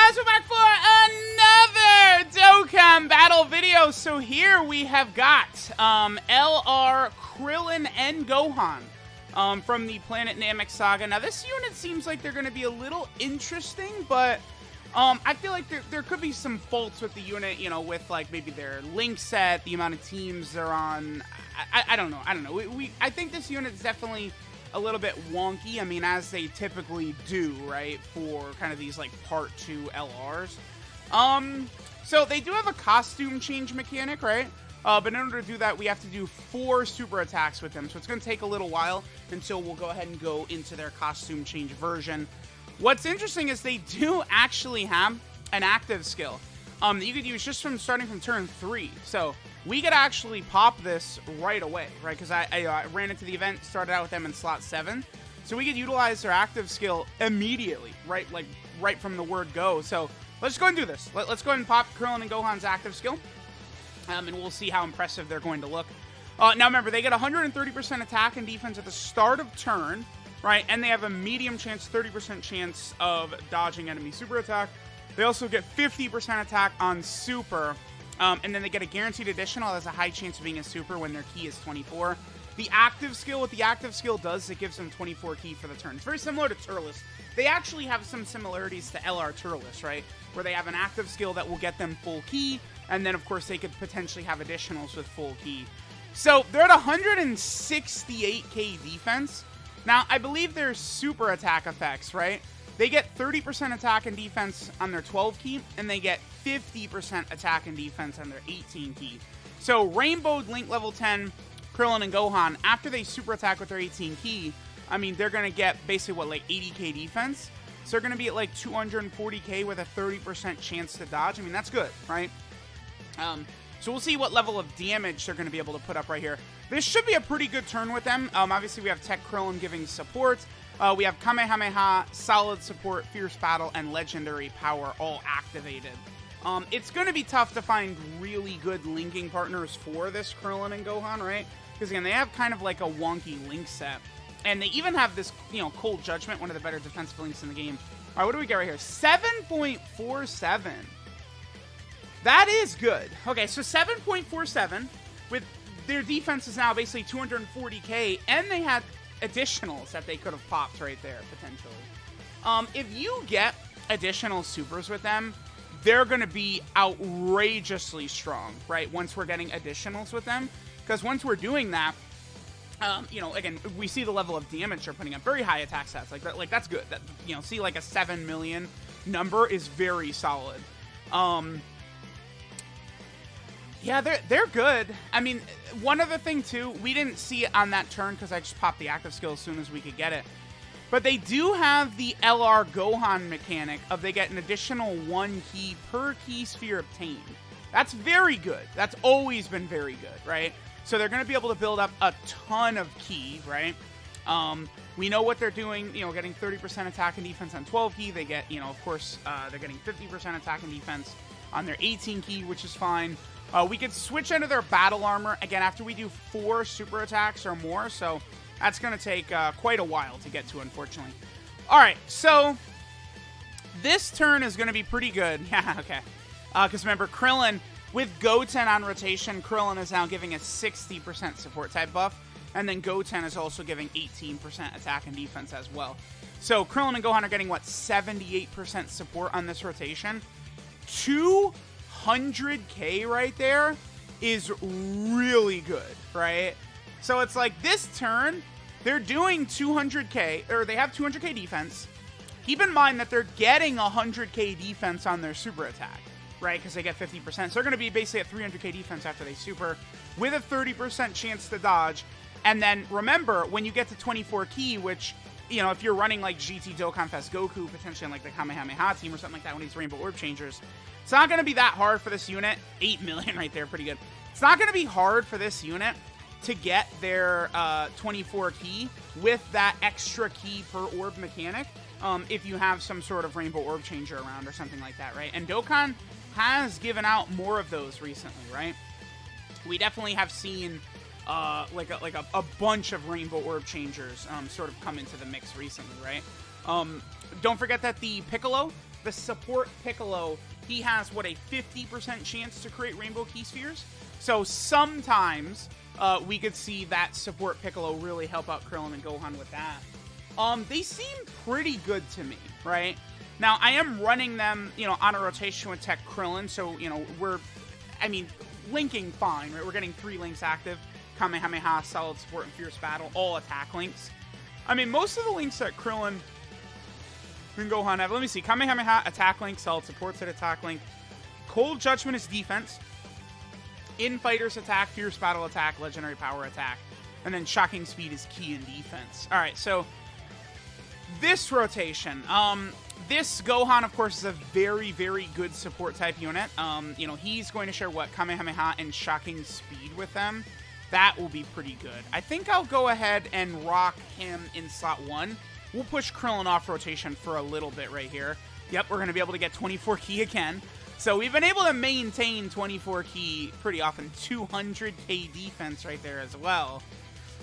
guys, we're back for another Dokkan battle video. So here we have got LR, Krillin, and Gohan from the Planet Namek Saga. Now this unit seems like they're going to be a little interesting, but I feel like there could be some faults with the unit, you know, with like maybe their link set, the amount of teams they're on. I don't know. I think this unit is definitely a little bit wonky. I mean, as they typically do, right, for kind of these like part 2 LRs. So they do have a costume change mechanic, right? But in order to do that, we have to do 4 super attacks with them. So it's going to take a little while until we'll go ahead and go into their costume change version. What's interesting is they do actually have an active skill that you could use just from starting from turn 3. So we could actually pop this right away, right? Because I ran into the event, started out with them in slot 7. So we could utilize their active skill immediately, right? Like right from the word go. So let's go and do this. Let's go ahead and pop Krillin and Gohan's active skill. And we'll see how impressive they're going to look. Now remember, they get 130% attack and defense at the start of turn, right? And they have a medium chance, 30% chance of dodging enemy super attack. They also get 50% attack on super. And then they get a guaranteed additional that has a high chance of being a super when their key is 24. The active skill, what the active skill does is it gives them 24 key for the turn. It's very similar to Turles. They actually have some similarities to LR Turles, right? Where they have an active skill that will get them full key. And then, of course, they could potentially have additionals with full key. So they're at 168k defense. Now, I believe there's super attack effects, right? They get 30% attack and defense on their 12 key, and they get 50% attack and defense on their 18 key. So Rainbowed Link level 10, Krillin and Gohan, after they super attack with their 18 key, I mean, they're going to get basically, what, like 80k defense? So they're going to be at like 240k with a 30% chance to dodge. I mean, that's good, right? So we'll see what level of damage they're going to be able to put up right here. This should be a pretty good turn with them. Obviously, we have Tech Krillin giving support. We have Kamehameha, Solid Support, Fierce Battle, and Legendary Power all activated. It's going to be tough to find really good linking partners for this Krillin and Gohan, right? Because, again, they have kind of like a wonky link set. And they even have this, you know, Cold Judgment, one of the better defensive links in the game. All right, what do we get right here? 7.47. That is good. Okay, so 7.47 with their defense is now basically 240k, and they had additionals that they could have popped right there, potentially. If you get additional supers with them, they're going to be outrageously strong, right? Once we're getting additionals with them. Because once we're doing that, you know, again, we see the level of damage they're putting up. Very high attack stats. Like that's good. That, you know, see like a 7 million number is very solid. Yeah, they're good. I mean, one other thing, too, we didn't see it on that turn because I just popped the active skill as soon as we could get it. But they do have the LR Gohan mechanic of they get an additional 1 key per key sphere obtained. That's very good. That's always been very good, right? So they're going to be able to build up a ton of key, right? We know what they're doing, you know, getting 30% attack and defense on 12 key. They get, you know, of course, they're getting 50% attack and defense on their 18 key, which is fine. We could switch into their battle armor, again, after we do 4 super attacks or more, so that's going to take quite a while to get to, unfortunately. All right, so this turn is going to be pretty good. Yeah, okay. Because remember, Krillin, with Goten on rotation, Krillin is now giving a 60% support type buff, and then Goten is also giving 18% attack and defense as well. So Krillin and Gohan are getting, what, 78% support on this rotation? 200k right there is really good, right? So it's like this turn, they're doing 200k, or they have 200k defense. Keep in mind that they're getting 100k defense on their super attack, right? Because they get 50%. So they're going to be basically at 300k defense after they super, with a 30% chance to dodge. And then remember, when you get to 24 key, which, you know, if you're running like GT Dokkan Fest Goku, potentially on like the Kamehameha team or something like that, one of these Rainbow Orb Changers, it's not going to be that hard for this unit. 8 million right there, pretty good. It's not going to be hard for this unit to get their 24 key with that extra key per orb mechanic if you have some sort of Rainbow Orb Changer around or something like that, right? And Dokkan has given out more of those recently, right? We definitely have seen like a bunch of Rainbow Orb Changers sort of come into the mix recently, right? Don't forget that the Piccolo the support Piccolo, he has, what, a 50% chance to create Rainbow Key Spheres? So sometimes we could see that support Piccolo really help out Krillin and Gohan with that. They seem pretty good to me, right? Now, I am running them, you know, on a rotation with Tech Krillin, so, you know, linking fine, right? We're getting 3 links active. Kamehameha, Solid Support, and Fierce Battle, all attack links. I mean, most of the links that Krillin and Gohan have, let me see, Kamehameha, attack link, Solid Support's an attack link. Cold Judgment is defense. In Fighters attack, Fierce Battle attack, Legendary Power attack. And then Shocking Speed is key in defense. Alright, so this rotation, this Gohan, of course, is a very, very good support type unit. You know, he's going to share, what, Kamehameha and Shocking Speed with them. That will be pretty good. I think I'll go ahead and rock him in slot 1. We'll push Krillin off rotation for a little bit right here. Yep, we're going to be able to get 24 key again. So we've been able to maintain 24 key pretty often. 200k defense right there as well.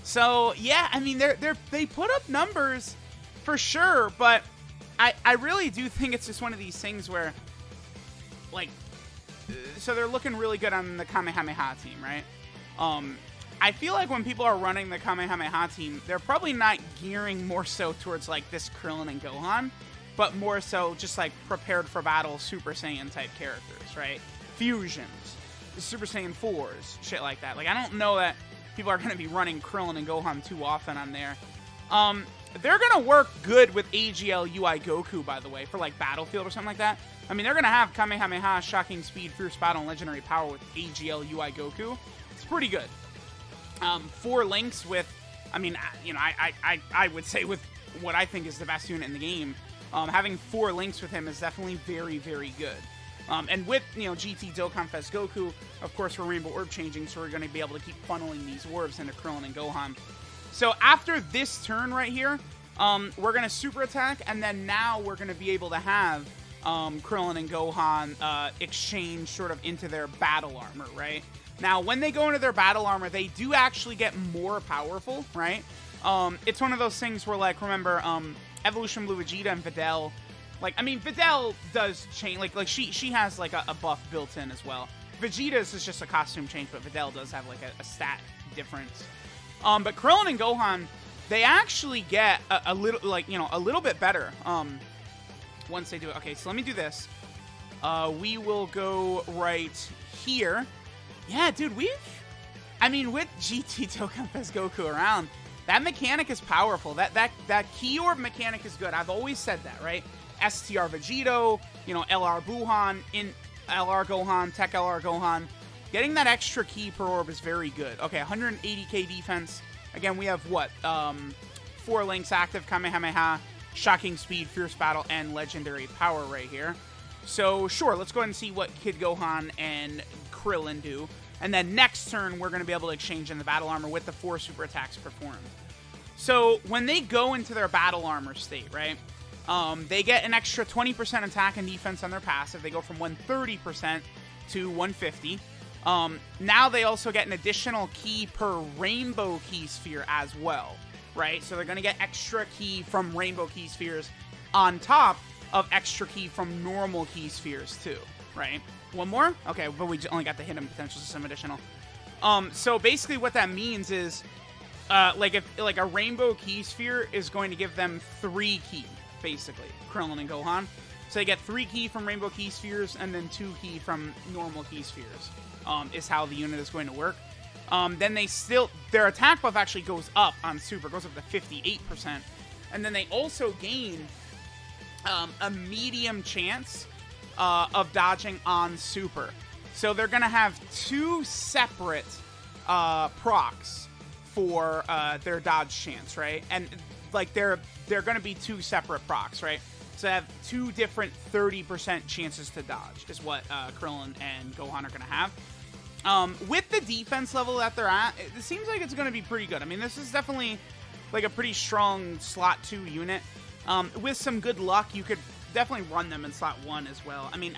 So, yeah, I mean, they put up numbers for sure, but I really do think it's just one of these things where, like, so they're looking really good on the Kamehameha team, right? I feel like when people are running the Kamehameha team, they're probably not gearing more so towards, like, this Krillin and Gohan, but more so just, like, prepared for battle Super Saiyan type characters, right? Fusions, Super Saiyan 4s, shit like that. Like, I don't know that people are going to be running Krillin and Gohan too often on there. They're going to work good with AGL UI Goku, by the way, for, like, Battlefield or something like that. I mean, they're going to have Kamehameha, Shocking Speed, Fierce Battle, and Legendary Power with AGL UI Goku. It's pretty good. 4 links with, I mean, you know, I would say with what I think is the best unit in the game. Having 4 links with him is definitely very, very good. And with, you know, GT Dokkan Fest Goku, of course, we're Rainbow Orb changing, so we're going to be able to keep funneling these orbs into Krillin and Gohan. So after this turn right here, we're going to super attack, and then now we're going to be able to have Krillin and Gohan exchange sort of into their battle armor, right? Now, when they go into their battle armor, they do actually get more powerful, right? It's one of those things where, like, remember, Evolution Blue Vegeta and Videl, like, I mean, Videl does change, like she has, like, a buff built in as well. Vegeta's is just a costume change, but Videl does have, like, a stat difference. But Krillin and Gohan, they actually get a little, like, you know, a little bit better, once they do it. Okay, so let me do this. We will go right here. Yeah, dude, I mean, with GT Dokkan Fest Goku around, that mechanic is powerful. That Key Orb mechanic is good. I've always said that, right? STR Vegito, you know, LR Buhan, in LR Gohan, Tech LR Gohan. Getting that extra key per orb is very good. Okay, 180k defense. Again, we have, what, 4 links active, Kamehameha, Shocking Speed, Fierce Battle, and Legendary Power right here. So, sure, let's go ahead and see what Kid Gohan and Krillin do. And then next turn, we're going to be able to exchange in the battle armor with the 4 super attacks performed. So, when they go into their battle armor state, right, they get an extra 20% attack and defense on their passive. They go from 130% to 150. Now they also get an additional key per Rainbow Key Sphere as well, right? So they're going to get extra key from Rainbow Key Spheres on top of extra key from normal Key Spheres too, right? One more? Okay, but we only got the hidden potential, so some additional. So basically what that means is, like a Rainbow Key Sphere is going to give them 3 key, basically, Krillin and Gohan. So they get 3 key from Rainbow Key Spheres and then 2 key from normal Key Spheres, is how the unit is going to work. Then their attack buff actually goes up on Super, goes up to 58%. And then they also gain a medium chance of dodging on Super. So they're going to have 2 separate procs for their dodge chance, right? And like they're going to be 2 separate procs, right? So they have 2 different 30% chances to dodge is what Krillin and Gohan are going to have. With the defense level that they're at, it seems like it's going to be pretty good. I mean, this is definitely like a pretty strong slot 2 unit. With some good luck, you could definitely run them in slot 1 as well. I mean,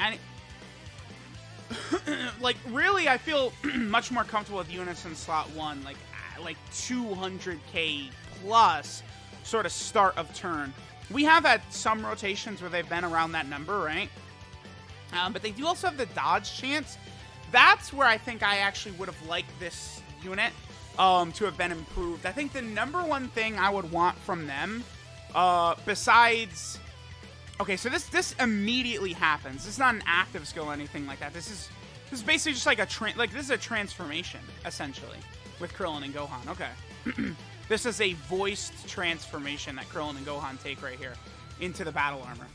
like really, I feel much more comfortable with units in slot 1, like 200k plus sort of start of turn. We have had some rotations where they've been around that number, right? But they do also have the dodge chance. That's where I think I actually would have liked this unit to have been improved. I think the number one thing I would want from them, besides... Okay, so this immediately happens. This is not an active skill or anything like that. This is basically just like this is a transformation, essentially, with Krillin and Gohan. Okay. This is a voiced transformation that Krillin and Gohan take right here into the battle armor.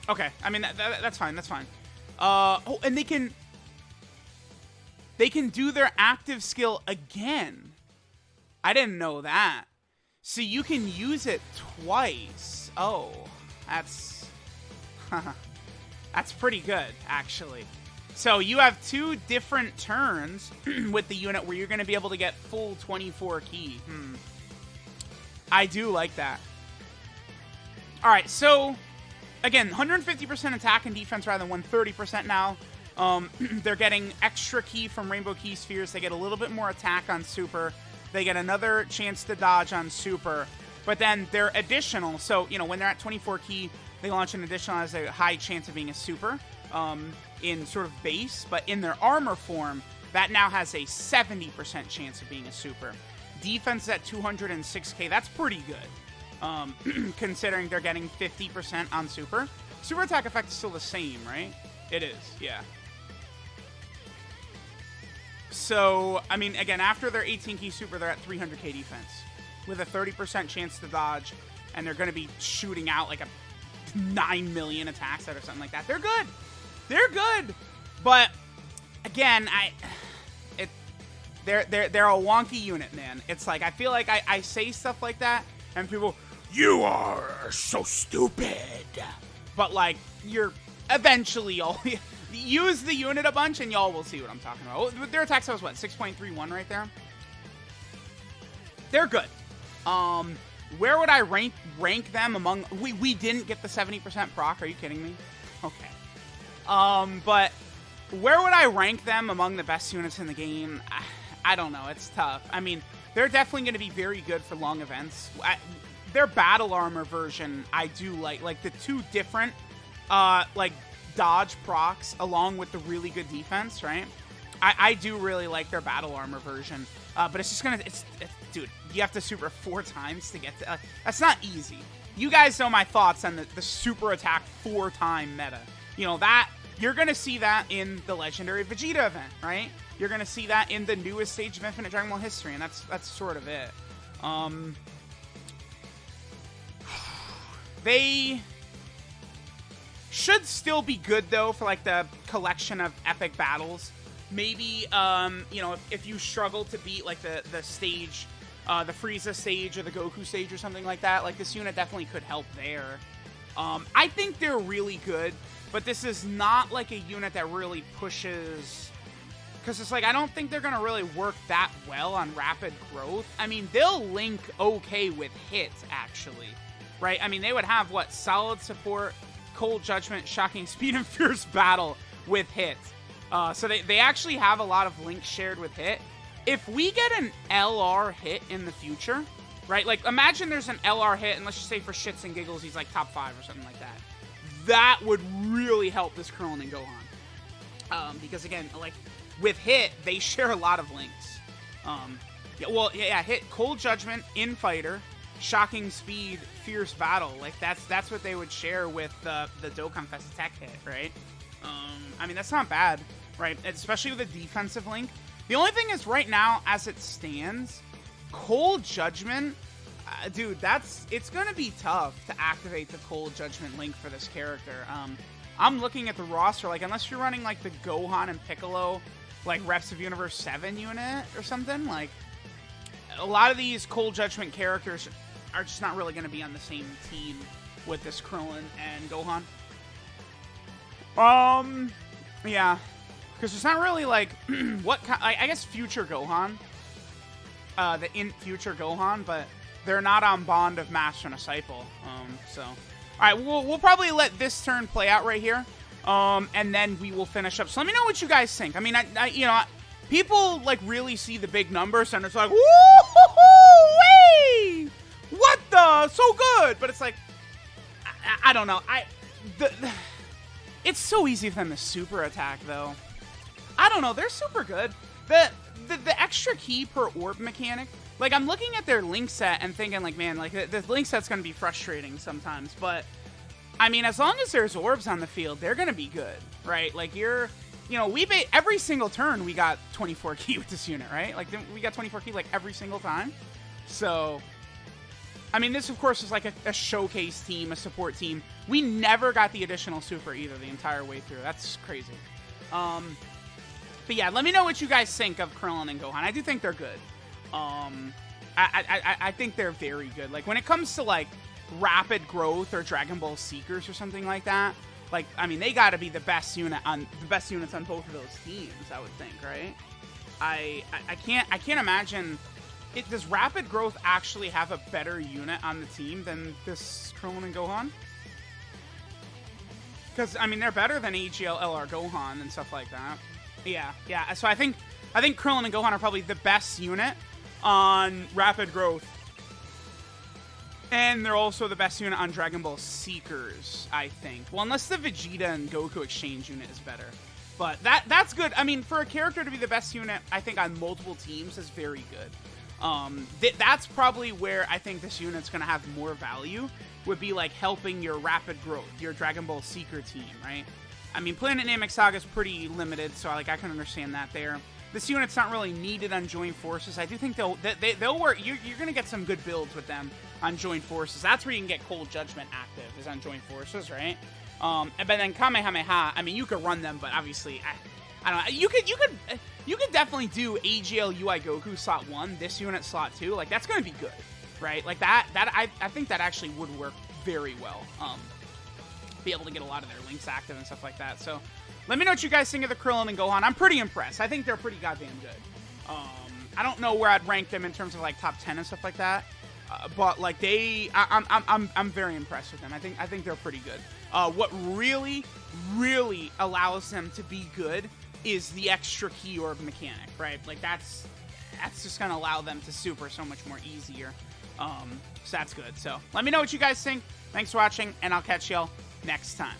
Okay. I mean, that's fine. That's fine. Oh, and they can do their active skill again. I didn't know that. So you can use it twice. Oh, that's pretty good, actually. So you have 2 different turns with the unit where you're going to be able to get full 24 ki. I do like that. All right, so again, 150% attack and defense rather than 130% now. They're getting extra ki from Rainbow Ki Spheres. They get a little bit more attack on Super. They get another chance to dodge on Super. But then they're additional. So, you know, when they're at 24 ki, they launch an additional has a high chance of being a Super. In sort of base, but in their armor form, that now has a 70% chance of being a Super. Defense at 206k, that's pretty good, considering they're getting 50% on Super. Super attack effect is still the same, right? It is, yeah. So, I mean, again, after their 18 ki Super, they're at 300k defense, with a 30% chance to dodge, and they're going to be shooting out like a 9 million attacks or something like that. They're good! They're good, but again, they're a wonky unit, man. It's like I feel like I say stuff like that, and people, you are so stupid. But like you're eventually all use the unit a bunch, and y'all will see what I'm talking about. Their attack was what 6.31 right there. They're good. Where would I rank them among? We didn't get the 70% proc. Are you kidding me? Okay. But where would I rank them among the best units in the game? I don't know. It's tough. I mean, they're definitely going to be very good for long events. Their battle armor version, I do like. Like, the 2 different, like, dodge procs along with the really good defense, right? I do really like their battle armor version. But it's just going to... Dude, you have to super 4 times to get to... that's not easy. You guys know my thoughts on the super attack 4-time meta. You know, that you're going to see that in the Legendary Vegeta event, right? You're going to see that in the newest stage of Infinite Dragon Ball history, and that's sort of it. They should still be good, though, for, like, the collection of epic battles. Maybe, you know, if you struggle to beat, like, the stage, the Frieza stage or the Goku stage or something like that, like, this unit definitely could help there. I think they're really good. But this is not like a unit that really pushes... Because it's like, I don't think they're going to really work that well on rapid growth. I mean, they'll link okay with hit, actually. Right? I mean, they would have, what? Solid support, Cold Judgment, Shocking Speed, and Fierce Battle with hit. So they actually have a lot of links shared with hit. If we get an LR hit in the future, right? Like, imagine there's an LR hit, and let's just say for shits and giggles, he's like top 5 or something like that. That would really help this Krillin and Gohan. Because, again, like, with hit, they share a lot of links. Hit, Cold Judgment, Infighter, Shocking Speed, Fierce Battle. Like, that's what they would share with the Dokkan Fest Tech hit, right? I mean, that's not bad, right? Especially with a defensive link. The only thing is, right now, as it stands, Cold Judgment... dude, it's going to be tough to activate the Cold Judgment link for this character. I'm looking at the roster, like, unless you're running, like, the Gohan and Piccolo, like, Reps of Universe 7 unit or something, like, a lot of these Cold Judgment characters are just not really going to be on the same team with this Krillin and Gohan. Yeah, because it's not really, like, I guess Future Gohan, Future Gohan, but... they're not on Bond of Master and Disciple, so... Alright, we'll probably let this turn play out right here, and then we will finish up. So let me know what you guys think. I mean, you know, people, like, really see the big numbers, and it's like, woo-hoo-hoo-wee! What the? So good! But it's like, I don't know. It's so easy for them to super attack, though. I don't know. They're super good. The extra key per orb mechanic, like, I'm looking at their link set and thinking, like, man, like, the link set's going to be frustrating sometimes. But, I mean, as long as there's orbs on the field, they're going to be good, right? Like, you know, every single turn we got 24 key with this unit, right? Like, we got 24 key, like, every single time. So, I mean, this, of course, is like a showcase team, a support team. We never got the additional super either the entire way through. That's crazy. But yeah, let me know what you guys think of Krillin and Gohan. I do think they're good. I think they're very good. Like, when it comes to, like, rapid growth or Dragon Ball Seekers or something like that, like, I mean, they got to be the best units on both of those teams, I would think, right? I can't imagine. Does rapid growth actually have a better unit on the team than this Krillin and Gohan? Because, I mean, they're better than AGL LR Gohan and stuff like that. Yeah. So I think Krillin and Gohan are probably the best unit on rapid growth. And they're also the best unit on Dragon Ball Seekers, I think. Well, unless the Vegeta and Goku exchange unit is better. But that's good. I mean, for a character to be the best unit, I think on multiple teams is very good. That's probably where I think this unit's going to have more value, would be like helping your rapid growth, your Dragon Ball Seeker team, right? I mean, Planet Namek Saga is pretty limited, so like I can understand that there. This unit's not really needed on Joint Forces. I do think they'll work. You're going to get some good builds with them on Joint Forces. That's where you can get Cold Judgment active, is on Joint Forces, right? But then Kamehameha, I mean, you could run them, but obviously, I don't know. You could definitely do AGL UI Goku slot 1, this unit slot 2. Like, that's going to be good, right? Like, I think that actually would work very well. Be able to get a lot of their links active and stuff like that. So, let me know what you guys think of the Krillin and Gohan. I'm pretty impressed. I think they're pretty goddamn good. I don't know where I'd rank them in terms of, like, top 10 and stuff like that. But, like, I'm very impressed with them. I think they're pretty good. What really, really allows them to be good is the extra key orb mechanic, right? Like, that's just going to allow them to super so much more easier. So that's good. So let me know what you guys think. Thanks for watching, and I'll catch y'all next time.